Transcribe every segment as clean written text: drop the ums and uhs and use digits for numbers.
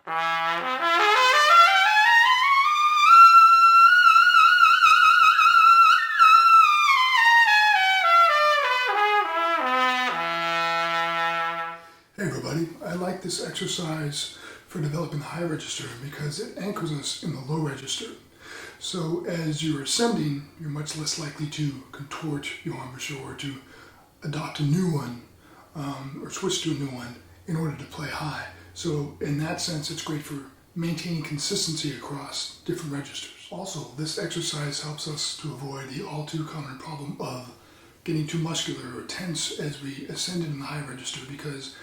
Hey everybody, I like this exercise for developing the high register because it anchors us in the low register. So as you're ascending, you're much less likely to contort your embouchure or to adopt a new one or switch to a new one in order to play high. So in that sense, it's great for maintaining consistency across different registers. Also, this exercise helps us to avoid the all too common problem of getting too muscular or tense as we ascend in the high register, because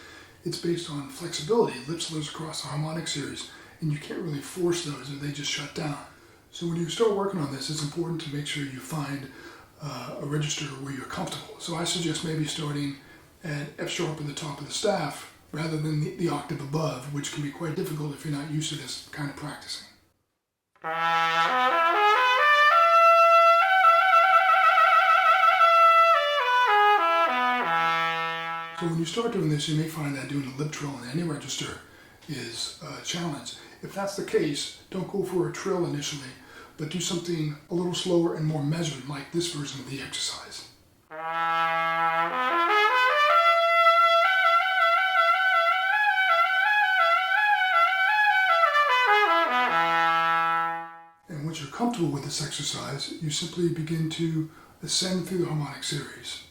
it's based on flexibility, lip slurs across the harmonic series, and you can't really force those or they just shut down. So when you start working on this, it's important to make sure you find a register where you're comfortable. So I suggest maybe starting at F sharp at the top of the staff rather than the octave above, which can be quite difficult if you're not used to this kind of practicing. So when you start doing this, you may find that doing a lip trill in any register is a challenge. If that's the case, don't go for a trill initially, but do something a little slower and more measured, like this version of the exercise. And once you're comfortable with this exercise, you simply begin to ascend through the harmonic series.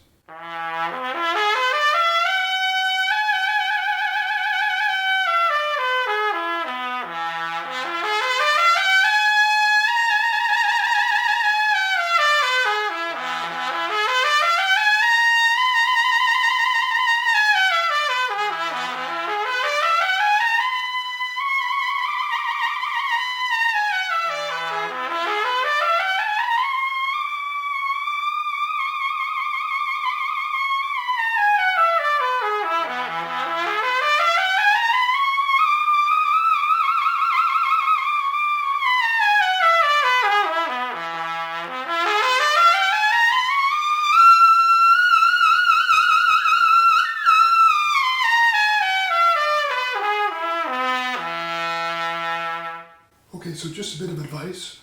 Okay, so just a bit of advice.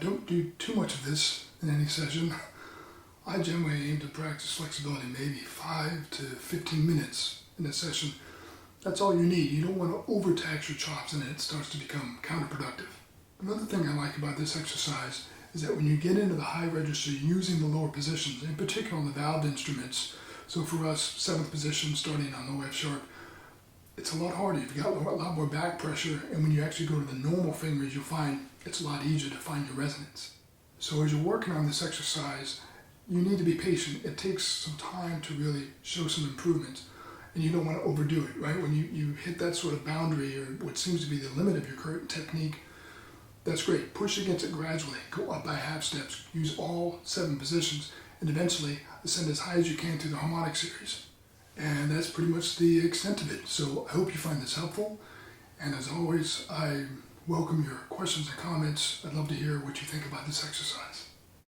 Don't do too much of this in any session. I generally aim to practice flexibility maybe 5 to 15 minutes in a session. That's all you need. You don't want to overtax your chops and it starts to become counterproductive. Another thing I like about this exercise is that when you get into the high register using the lower positions, in particular on the valved instruments, so for us, 7th position starting on low F sharp, it's a lot harder. You've got a lot more back pressure, and when you actually go to the normal fingers, you'll find it's a lot easier to find your resonance. So as you're working on this exercise, you need to be patient. It takes some time to really show some improvements, and you don't want to overdo it, right? When you hit that sort of boundary, or what seems to be the limit of your current technique, that's great. Push against it gradually. Go up by half steps. Use all 7 positions, and eventually ascend as high as you can through the harmonic series. And that's pretty much the extent of it. So I hope you find this helpful. And as always, I welcome your questions and comments. I'd love to hear what you think about this exercise.